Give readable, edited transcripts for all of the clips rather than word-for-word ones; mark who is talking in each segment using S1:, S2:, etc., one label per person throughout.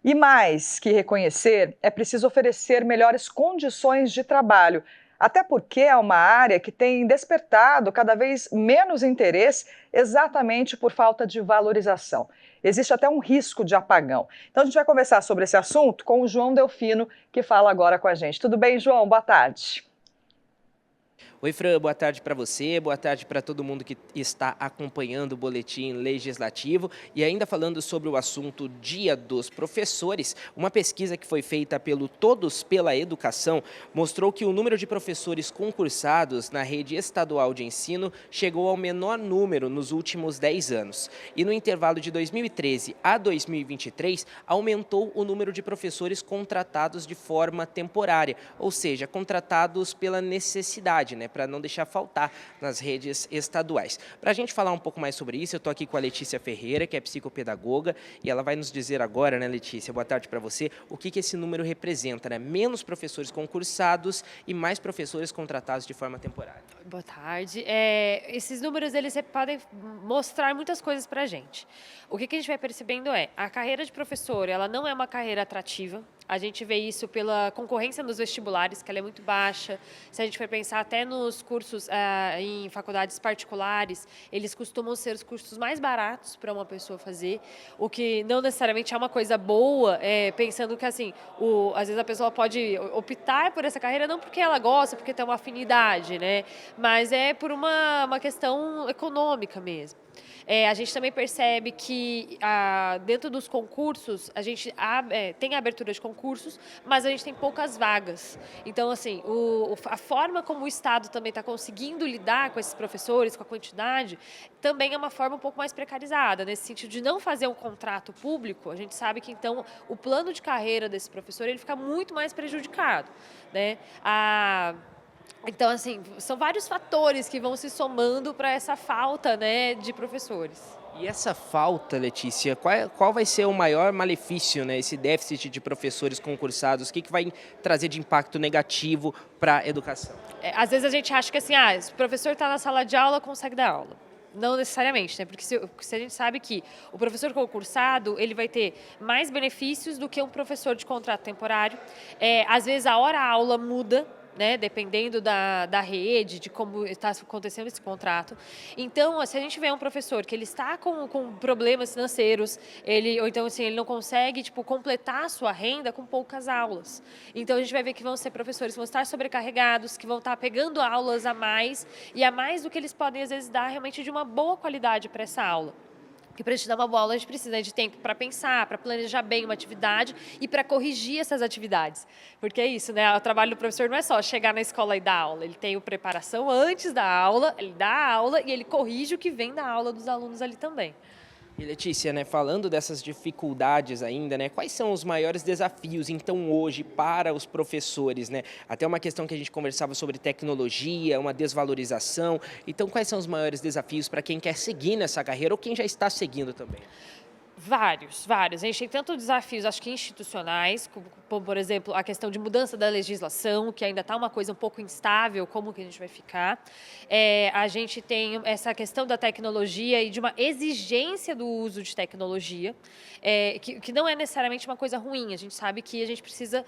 S1: E mais que reconhecer, é preciso oferecer melhores condições de trabalho, até porque é uma área que tem despertado cada vez menos interesse exatamente por falta de valorização. Existe até um risco de apagão. Então a gente vai conversar sobre esse assunto com o João Delfino, que fala agora com a gente. Tudo bem, João? Boa tarde.
S2: Oi, Fran, boa tarde para você, boa tarde para todo mundo que está acompanhando o Boletim Legislativo. E ainda falando sobre o assunto Dia dos Professores, uma pesquisa que foi feita pelo Todos pela Educação mostrou que o número de professores concursados na rede estadual de ensino chegou ao menor número nos últimos 10 anos. E no intervalo de 2013 a 2023, aumentou o número de professores contratados de forma temporária, ou seja, contratados pela necessidade, né? Para não deixar faltar nas redes estaduais. Para a gente falar um pouco mais sobre isso, eu estou aqui com a Letícia Ferreira, que é psicopedagoga, e ela vai nos dizer agora, né, Letícia, boa tarde para você, o que esse número representa, né? Menos professores concursados e mais professores contratados de forma temporária.
S3: Boa tarde. Esses números eles podem mostrar muitas coisas para a gente. O que a gente vai percebendo a carreira de professor, ela não é uma carreira atrativa. A gente vê isso pela concorrência nos vestibulares, que ela é muito baixa. Se a gente for pensar até nos cursos em faculdades particulares, eles costumam ser os cursos mais baratos para uma pessoa fazer, o que não necessariamente é uma coisa boa, pensando que assim, às vezes a pessoa pode optar por essa carreira não porque ela gosta, porque tem uma afinidade, né? Mas é por uma questão econômica mesmo. A gente também percebe que dentro dos concursos, a gente tem a abertura de concursos, mas a gente tem poucas vagas. Então, assim, a forma como o Estado também está conseguindo lidar com esses professores, com a quantidade, também é uma forma um pouco mais precarizada, nesse sentido de não fazer um contrato público. A gente sabe que, então, o plano de carreira desse professor ele fica muito mais prejudicado, né? Então, assim, são vários fatores que vão se somando para essa falta, né, de professores.
S2: E essa falta, Letícia, qual vai ser o maior malefício, né? Esse déficit de professores concursados, o que vai trazer de impacto negativo para a educação?
S3: Às vezes a gente acha que assim, se o professor está na sala de aula, consegue dar aula. Não necessariamente, né? Porque se a gente sabe que o professor concursado, ele vai ter mais benefícios do que um professor de contrato temporário. Às vezes a hora-aula muda, né, dependendo da rede, de como está acontecendo esse contrato. Então, se a gente vê um professor que ele está com problemas financeiros, ou então assim, ele não consegue completar a sua renda com poucas aulas. Então, a gente vai ver que vão ser professores que vão estar sobrecarregados, que vão estar pegando aulas a mais, e a mais do que eles podem, às vezes, dar realmente de uma boa qualidade para essa aula. Porque para a gente dar uma boa aula, a gente precisa de tempo para pensar, para planejar bem uma atividade e para corrigir essas atividades. Porque é isso, né? O trabalho do professor não é só chegar na escola e dar aula. Ele tem a preparação antes da aula, ele dá a aula e ele corrige o que vem da aula dos alunos ali também.
S2: E Letícia, né, falando dessas dificuldades ainda, né, quais são os maiores desafios, então, hoje para os professores, né? Até uma questão que a gente conversava sobre tecnologia, uma desvalorização. Então, quais são os maiores desafios para quem quer seguir nessa carreira ou quem já está seguindo também?
S3: Vários. A gente tem tanto desafios, acho que institucionais, como, por exemplo, a questão de mudança da legislação, que ainda está uma coisa um pouco instável, como que a gente vai ficar. A gente tem essa questão da tecnologia e de uma exigência do uso de tecnologia, que não é necessariamente uma coisa ruim. A gente sabe que a gente precisa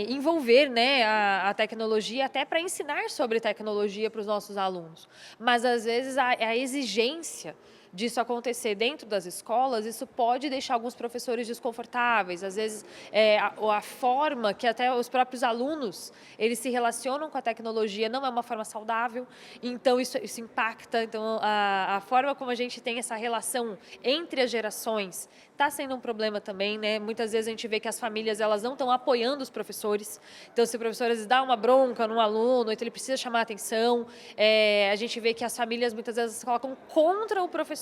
S3: envolver, né, a tecnologia até para ensinar sobre tecnologia para os nossos alunos. Mas, às vezes, a exigência disso acontecer dentro das escolas, isso pode deixar alguns professores desconfortáveis. Às vezes, a forma que até os próprios alunos eles se relacionam com a tecnologia não é uma forma saudável, então isso impacta. Então, a forma como a gente tem essa relação entre as gerações está sendo um problema também, né? Muitas vezes a gente vê que as famílias elas não estão apoiando os professores. Então, se o professor às vezes dá uma bronca num aluno, então ele precisa chamar a atenção. A gente vê que as famílias muitas vezes se colocam contra o professor.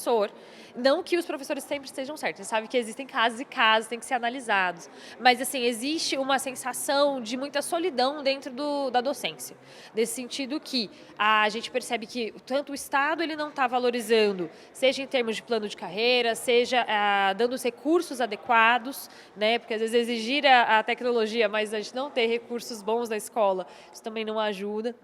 S3: Não que os professores sempre estejam certos. A gente sabe que existem casos e casos, tem que ser analisados. Mas, assim, existe uma sensação de muita solidão dentro da docência. Nesse sentido que a gente percebe que tanto o Estado ele não está valorizando, seja em termos de plano de carreira, seja dando os recursos adequados, né? Porque às vezes exigir a tecnologia, mas a gente não ter recursos bons na escola, isso também não ajuda.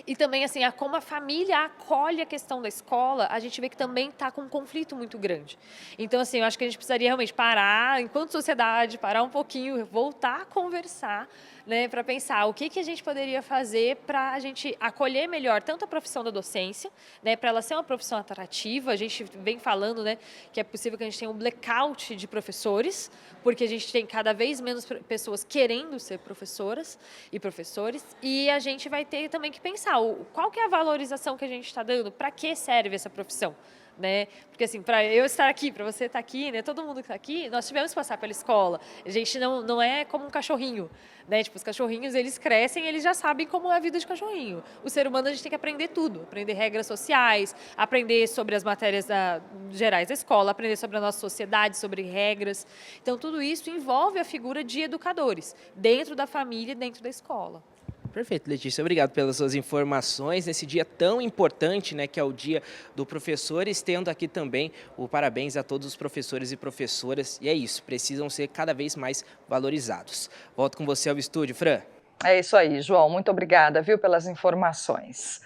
S3: E também, assim, como a família acolhe a questão da escola, a gente vê que também está com um conflito muito grande. Então, assim, eu acho que a gente precisaria realmente parar, enquanto sociedade, parar um pouquinho, voltar a conversar, né, para pensar o que a gente poderia fazer para a gente acolher melhor tanto a profissão da docência, né, para ela ser uma profissão atrativa. A gente vem falando, né, que é possível que a gente tenha um blackout de professores, porque a gente tem cada vez menos pessoas querendo ser professoras e professores, e a gente vai ter também que pensar qual que é a valorização que a gente está dando, para que serve essa profissão, né? Porque assim, para eu estar aqui, para você estar aqui, né, todo mundo que está aqui, nós tivemos que passar pela escola. A gente não é como um cachorrinho, né? Tipo, os cachorrinhos, eles crescem, eles já sabem como é a vida de cachorrinho. O ser humano, a gente tem que aprender tudo, aprender regras sociais, aprender sobre as matérias gerais da escola, aprender sobre a nossa sociedade, sobre regras. Então, tudo isso envolve a figura de educadores, dentro da família, dentro da escola.
S2: Perfeito, Letícia. Obrigado pelas suas informações nesse dia tão importante, né, que é o Dia do Professor, estendo aqui também o parabéns a todos os professores e professoras. E é isso, precisam ser cada vez mais valorizados. Volto com você ao estúdio, Fran.
S1: É isso aí, João. Muito obrigada, viu, pelas informações.